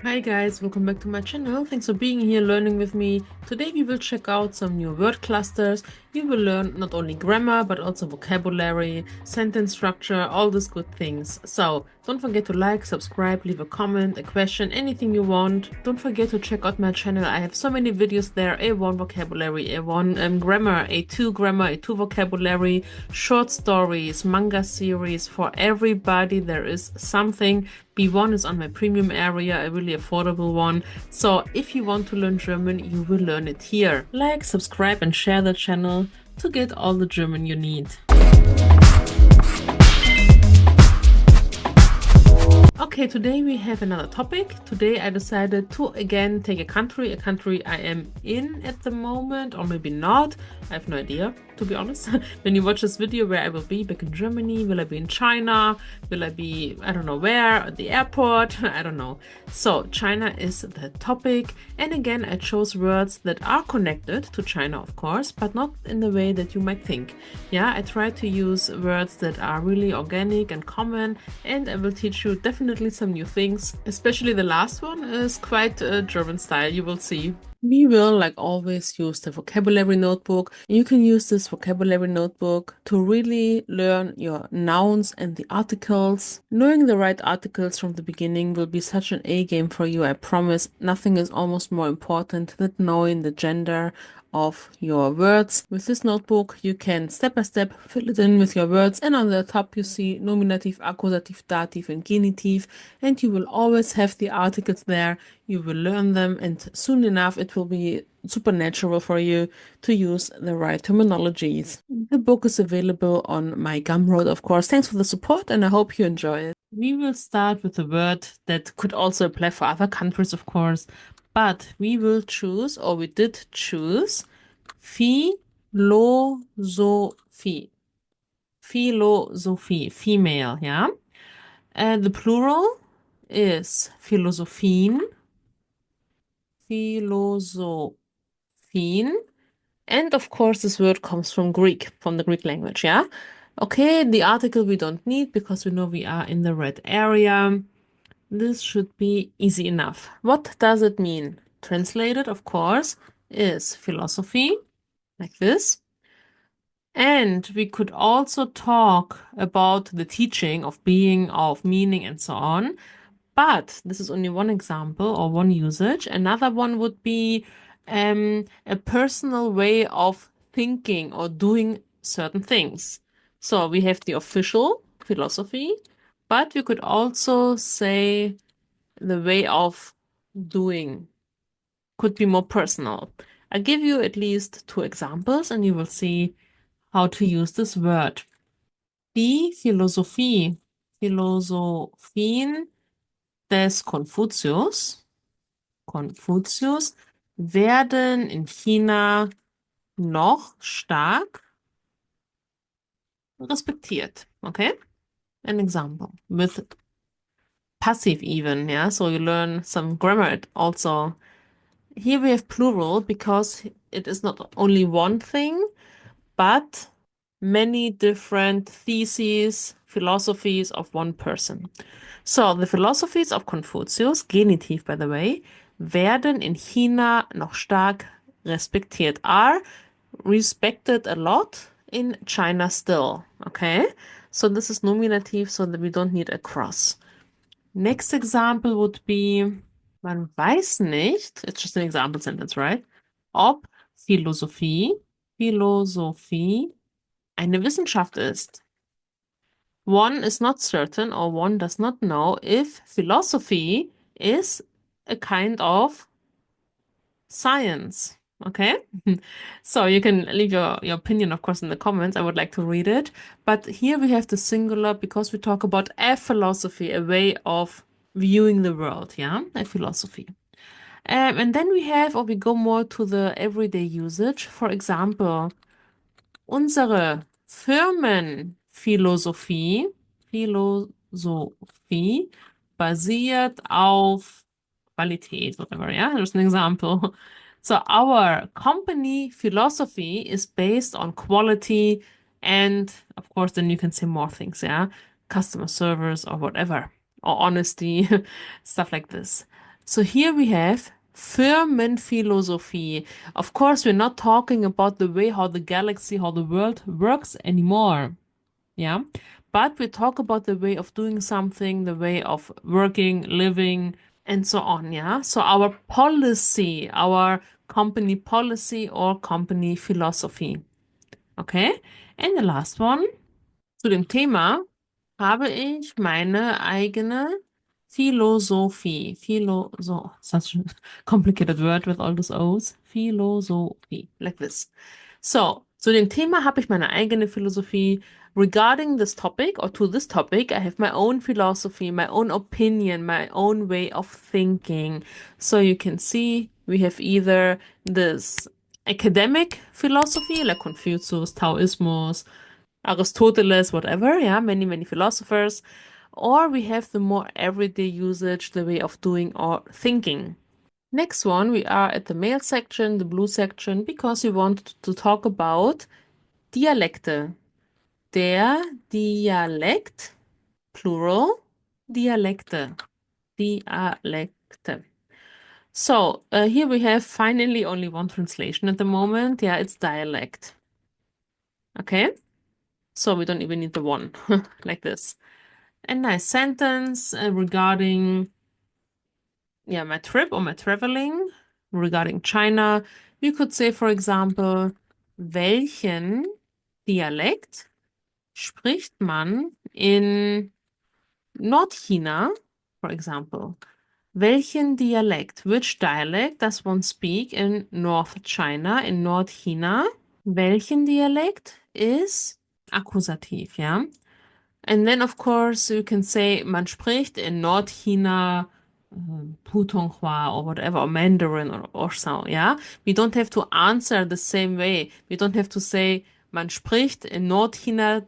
Hi guys, welcome back to my channel. Thanks for being here learning with me. Today we will check out some new word clusters. You will learn not only grammar but also vocabulary, sentence structure, all these good things. So don't forget to like, subscribe, leave a comment, a question, anything you want. Don't forget to check out my channel. I have so many videos there. A1 vocabulary, A1 grammar, A2 grammar, A2 vocabulary, short stories, manga series. For everybody there is something. B1 is on my premium area, a really affordable one. So if you want to learn German, you will learn it here. Like, subscribe and share the channel to get all the German you need. Okay, today we have another topic. Today I decided to again take a country I am in at the moment, or maybe not. I have no idea, to be honest. When you watch this video, where I will be, back in Germany, will I be in China? Will I be, I don't know where, at the airport? I don't know. So China is the topic. And again, I chose words that are connected to China, of course, but not in the way that you might think. Yeah, I try to use words that are really organic and common, and I will teach you definitely some new things. Especially the last one is quite German style, you will see. We will, like always, use the vocabulary notebook. You can use this vocabulary notebook to really learn your nouns and the articles. Knowing the right articles from the beginning will be such an A game for you, I promise. Nothing is almost more important than knowing the gender of your words. With this notebook, you can step by step fill it in with your words, and on the top you see nominative, accusative, dative, and genitive, and you will always have the articles there. You will learn them, and soon enough it will be super natural for you to use the right terminologies. The book is available on my Gumroad, of course. Thanks for the support, and I hope you enjoy it. We will start with a word that could also apply for other countries, of course, but we will choose, or we did choose, Philosophie. Philosophie, female, yeah? And the plural is Philosophien. Philosophien. And of course, this word comes from Greek, from the Greek language, yeah? Okay, the article we don't need because we know we are in the red area. This should be easy enough. What does it mean? Translated, of course, is philosophy, like this. And we could also talk about the teaching of being, of meaning, and so on. But this is only one example or one usage. Another one would be a personal way of thinking or doing certain things. So we have the official philosophy, but we could also say the way of doing could be more personal. I'll give you at least two examples and you will see how to use this word. Die Philosophie, Philosophien des Konfuzius werden in China noch stark respektiert. Okay? An example with passive even, yeah? So you learn some grammar also. Here we have plural because it is not only one thing, but many different theses, philosophies of one person. So, the philosophies of Confucius, Genitiv by the way, werden in China noch stark respektiert, are respected a lot in China still. Okay? So, this is nominative, so that we don't need a cross. Next example would be, man weiß nicht, it's just an example sentence, right? Ob Philosophie eine Wissenschaft ist. One is not certain, or one does not know if philosophy is a kind of science. Okay? So you can leave your opinion, of course, in the comments. I would like to read it. But here we have the singular because we talk about a philosophy, a way of viewing the world, yeah? A philosophy. And then we have, or we go more to the everyday usage. For example, unsere Philosophie basiert auf Qualität, whatever, yeah? There's an example. So our company philosophy is based on quality and of course then you can say more things, yeah? Customer service or whatever, or honesty, stuff like this. So here we have Firmenphilosophie. Of course, we're not talking about the way how the galaxy, how the world works anymore. Yeah. But we talk about the way of doing something, the way of working, living, and so on. Yeah. So our policy, our company policy or company philosophy. Okay. And the last one. Zu dem Thema habe ich meine eigene Philosophie. Such a complicated word with all those O's. Philosophie, like this. So, zu dem Thema habe ich meine eigene Philosophie. Regarding this topic or to this topic, I have my own philosophy, my own opinion, my own way of thinking. So you can see we have either this academic philosophy, like Confucius, Taoismus, Aristoteles, whatever, yeah, many, many philosophers, or we have the more everyday usage, the way of doing or thinking. Next one, we are at the male section, the blue section, because we want to talk about Dialekte. Der Dialekt, plural, Dialekte. Dialekte. So, here we have finally only one translation at the moment. Yeah, it's dialect. Okay? So we don't even need the one, like this. A nice sentence regarding, yeah, my trip or my traveling, regarding China. You could say, for example, welchen Dialekt spricht man in Nordchina, for example? Welchen Dialekt, which dialect does one speak in North China, in Nordchina? Welchen Dialekt is Akkusativ, ja? And then, of course, you can say, man spricht in Nordchina Putonghua or whatever, or Mandarin or so, yeah? We don't have to answer the same way. We don't have to say, man spricht in Nordchina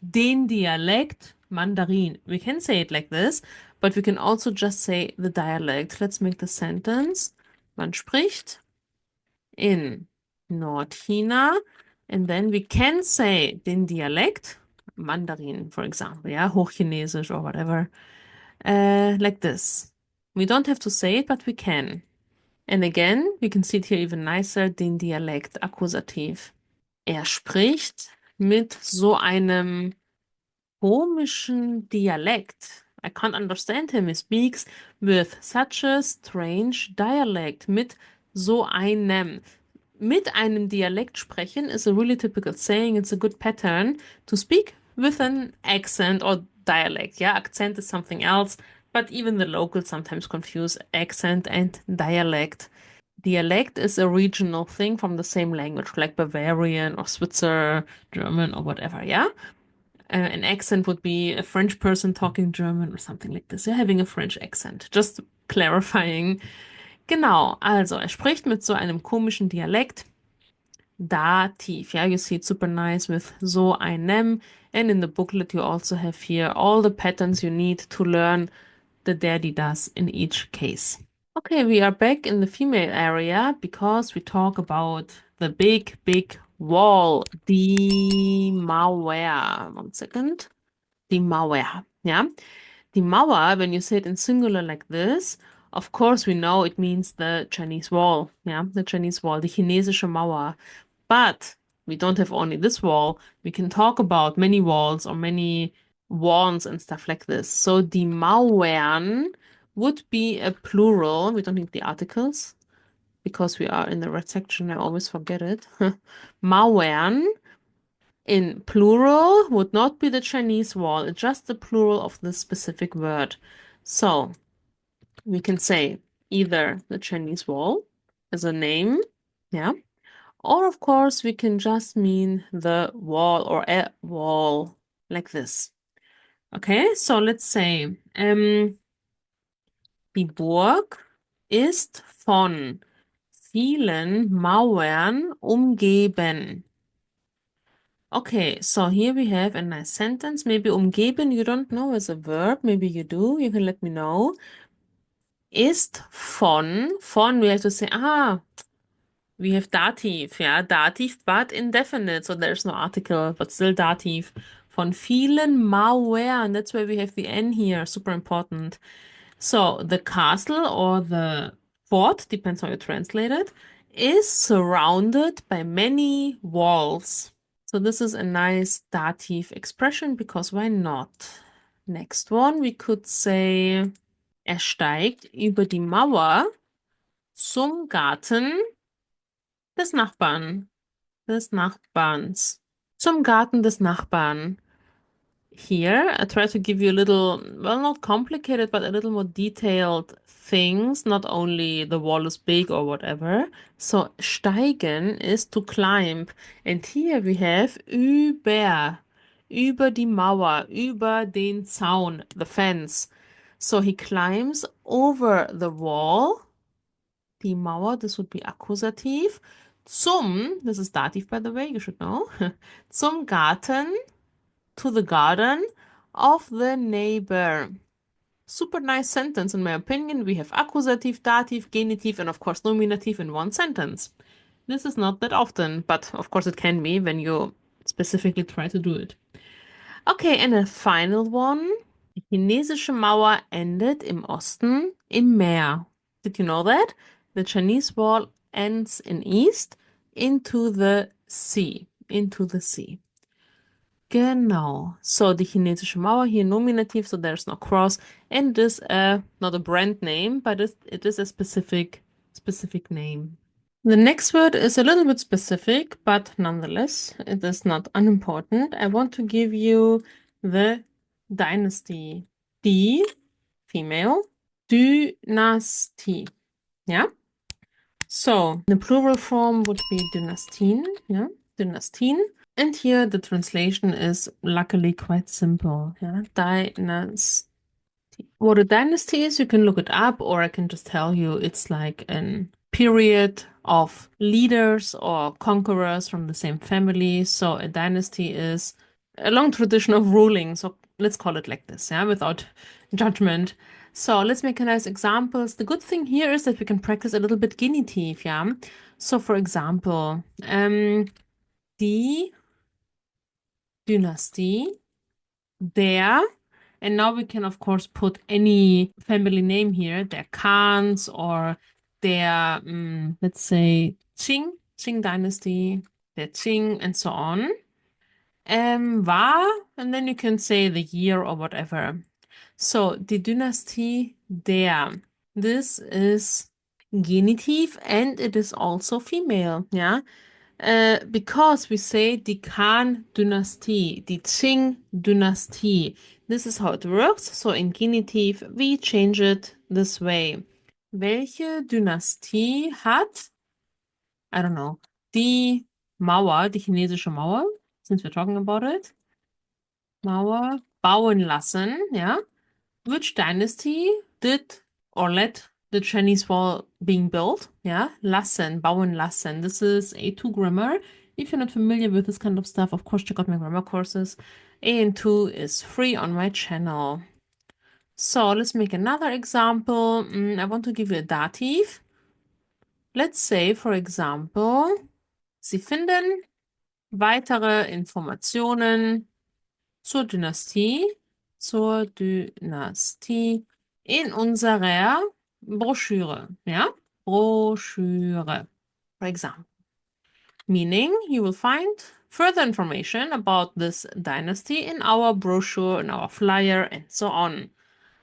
den Dialekt Mandarin. We can say it like this, but we can also just say the dialect. Let's make the sentence. Man spricht in Nordchina, and then we can say den Dialekt Mandarin, for example, yeah, Hochchinesisch or whatever, like this. We don't have to say it, but we can. And again, we can see it here even nicer, den Dialekt, Akkusativ. Er spricht mit so einem komischen Dialekt. I can't understand him. He speaks with such a strange dialect. Mit einem Dialekt sprechen is a really typical saying. It's a good pattern to speak with an accent or dialect. Yeah, accent is something else, but even the locals sometimes confuse accent and dialect. Dialect is a regional thing from the same language, like Bavarian or Switzer, German or whatever, yeah? An accent would be a French person talking German or something like this. Yeah, having a French accent. Just clarifying. Genau, also er spricht mit so einem komischen Dialekt. Dativ. Yeah, you see it's super nice with so einem. And in the booklet you also have here all the patterns you need to learn the der, die, das in each case. Okay, we are back in the female area because we talk about the big, big wall, the Mauer. One second. Die Mauer, yeah? Die Mauer, when you say it in singular like this, of course we know it means the Chinese wall, yeah? The Chinese wall, die chinesische Mauer. But we don't have only this wall. We can talk about many walls or many wands and stuff like this. So die Mauern would be a plural. We don't need the articles because we are in the red section. I always forget it. Mauern in plural would not be the Chinese wall. It's just the plural of this specific word. So we can say either the Chinese wall as a name, yeah, or of course we can just mean the wall or a wall like this. Okay, so let's say die Burg ist von vielen Mauern umgeben. Okay, so here we have a nice sentence. Maybe umgeben you don't know as a verb. Maybe you do. You can let me know. Ist von we have to say, we have dative, yeah, dative, but indefinite. So there's no article, but still dative. Von vielen Mauern. That's why we have the N here. Super important. So the castle or the fort, depends how you translate it, is surrounded by many walls. So this is a nice dative expression because why not? Next one, we could say, er steigt über die Mauer zum Garten des Nachbarn, des Nachbarns. Zum Garten des Nachbarn. Here, I try to give you a little, well, not complicated, but a little more detailed things, not only the wall is big or whatever. So, steigen is to climb. And here we have über die Mauer, über den Zaun, the fence. So, he climbs over the wall. Die Mauer, this would be Akkusativ. This is Dativ, by the way, you should know. Zum Garten, to the garden of the neighbor. Super nice sentence, in my opinion. We have Akkusativ, Dativ, Genitiv, and of course Nominativ in one sentence. This is not that often, but of course it can be when you specifically try to do it. Okay, and a final one. Die chinesische Mauer endet im Osten im Meer. Did you know that? The Chinese wall ends in east into the sea. Into the sea. Genau. So, die chinesische Mauer hier Nominativ, so there's no cross. And it is not a brand name, but it is a specific name. The next word is a little bit specific, but nonetheless, it is not unimportant. I want to give you the dynasty. Die, female, Dynastie. Yeah? So, the plural form would be Dynastien. Yeah? Dynastien. And here the translation is luckily quite simple. Yeah? Dynasty. What a dynasty is, you can look it up, or I can just tell you it's like an period of leaders or conquerors from the same family. So a dynasty is a long tradition of ruling. So let's call it like this, yeah, without judgment. So let's make a nice examples. The good thing here is that we can practice a little bit genitive, yeah. So for example, die Dynastie, der. And now we can, of course, put any family name here, their Khans or their, let's say, Qing Dynasty, their Qing, and so on. War, and then you can say the year or whatever. So, die Dynastie der. This is genitive and it is also female, yeah? Because we say die Khan-Dynastie, die Qing-Dynastie. This is how it works. So in genitive, we change it this way. Welche Dynastie hat, I don't know, die Mauer, die chinesische Mauer, since we're talking about it, Mauer bauen lassen, yeah? Which dynasty did or let the Chinese wall being built? Yeah, lassen, bauen lassen. This is A2 grammar. If you're not familiar with this kind of stuff, of course, check out my grammar courses. AN2 is free on my channel. So let's make another example. I want to give you a dative. Let's say, for example, Sie finden weitere Informationen zur Dynastie in unserer Broschüre. Ja? Broschüre, for example. Meaning, you will find further information about this dynasty in our brochure, in our flyer, and so on.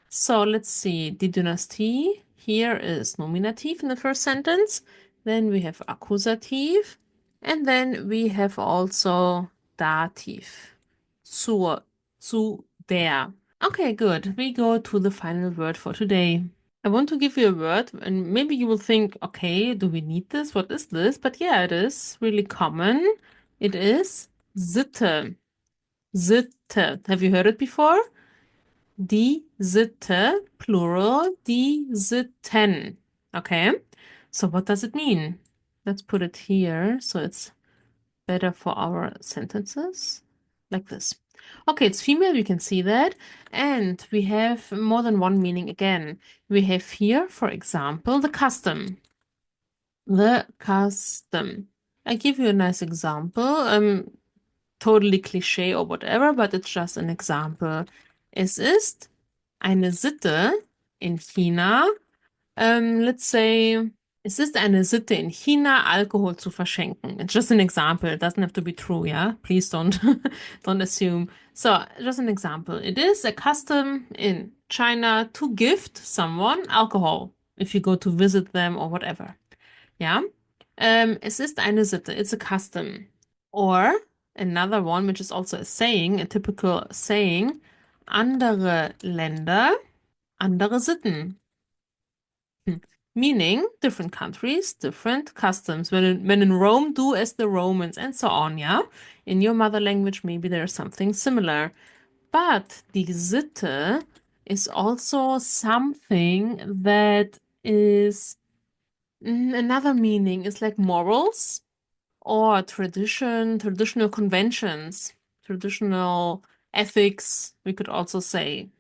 So let's see. Die Dynastie here is nominative in the first sentence. Then we have Akkusativ. And then we have also Dativ. Zu der. Okay, good. We go to the final word for today. I want to give you a word, and maybe you will think, okay, do we need this? What is this? But yeah, it is really common. It is Sitte. Sitte. Have you heard it before? Die Sitte, plural, die Sitten. Okay, so what does it mean? Let's put it here so it's better for our sentences, like this. Okay, it's female, we can see that. And we have more than one meaning again. We have here, for example, the custom. The custom. I give you a nice example. Totally cliché or whatever, but it's just an example. Es ist eine Sitte, in China. Let's say, es ist eine Sitte in China, Alkohol zu verschenken. It's just an example. It doesn't have to be true, yeah? Please don't don't assume. So, just an example. It is a custom in China to gift someone alcohol if you go to visit them or whatever. Ja? Es ist eine Sitte. It's a custom. Or another one, which is also a saying, a typical saying, andere Länder, andere Sitten. Meaning different countries, different customs. When in Rome, do as the Romans and so on, yeah? In your mother language, maybe there's something similar. But die Sitte is also something that is another meaning is like morals or traditional conventions, traditional ethics, we could also say.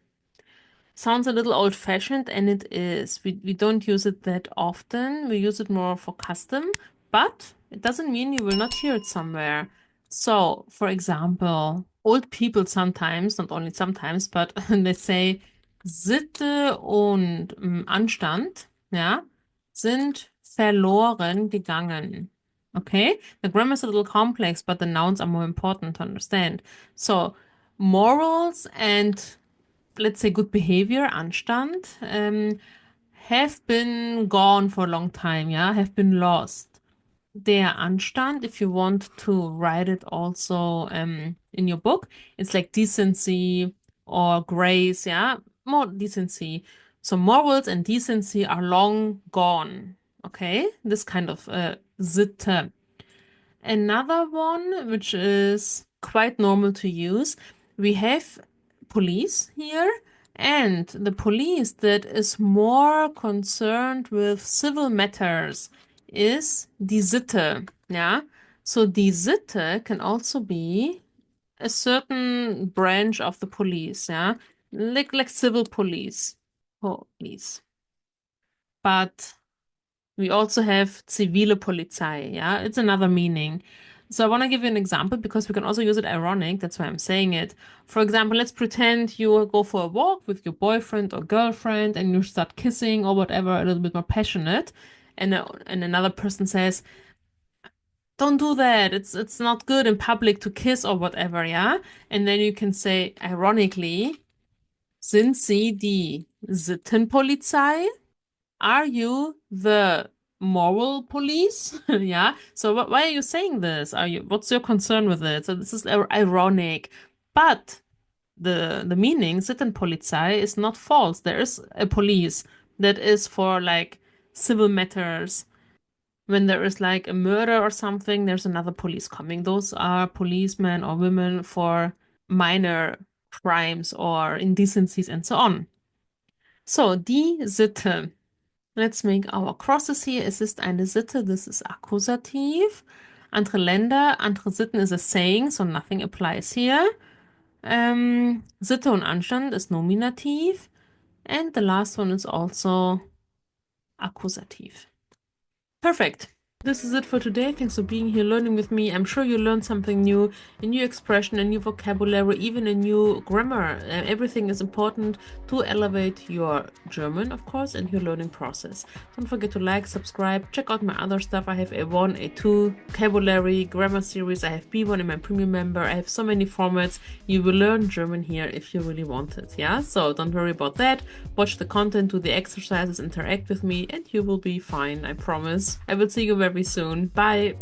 Sounds a little old-fashioned, and it is. We don't use it that often. We use it more for custom, but it doesn't mean you will not hear it somewhere. So, for example, old people sometimes, not only sometimes, but they say, Sitte und Anstand, ja, sind verloren gegangen. Okay? The grammar is a little complex, but the nouns are more important to understand. So, morals and let's say good behavior, Anstand, have been gone for a long time, yeah, have been lost. Der Anstand, if you want to write it also in your book, it's like decency or grace, yeah, more decency. So morals and decency are long gone, okay? This kind of Sitte. Another one, which is quite normal to use, we have police here, and the police that is more concerned with civil matters is die Sitte, yeah? So die Sitte can also be a certain branch of the police, yeah? Like civil police. Police. But we also have zivile Polizei, yeah? It's another meaning. So I want to give you an example because we can also use it ironic. That's why I'm saying it. For example, let's pretend you go for a walk with your boyfriend or girlfriend and you start kissing or whatever, a little bit more passionate. And another person says, don't do that. It's not good in public to kiss or whatever, yeah? And then you can say, ironically, sind Sie die Sittenpolizei? Are you the moral police? Yeah. So why are you saying this? What's your concern with it? So this is ironic, but the meaning Sittenpolizei is not false. There is a police that is for like civil matters. When there is like a murder or something, there's another police coming. Those are policemen or women for minor crimes or indecencies and so on. So, die Sitte. Let's make our crosses here. Es ist eine Sitte, this is Akkusativ. Andere Länder, andere Sitten is a saying, so nothing applies here. Sitte und Anstand is Nominativ. And the last one is also Akkusativ. Perfect. This is it for today. Thanks for being here, learning with me. I'm sure you learned something new, a new expression, a new vocabulary, even a new grammar. Everything is important to elevate your German, of course, and your learning process. Don't forget to like, subscribe, check out my other stuff. I have A1, A2, vocabulary, grammar series. I have B1 in my premium member. I have so many formats. You will learn German here if you really want it, yeah? So don't worry about that. Watch the content, do the exercises, interact with me, and you will be fine, I promise. I will see you very soon. Bye.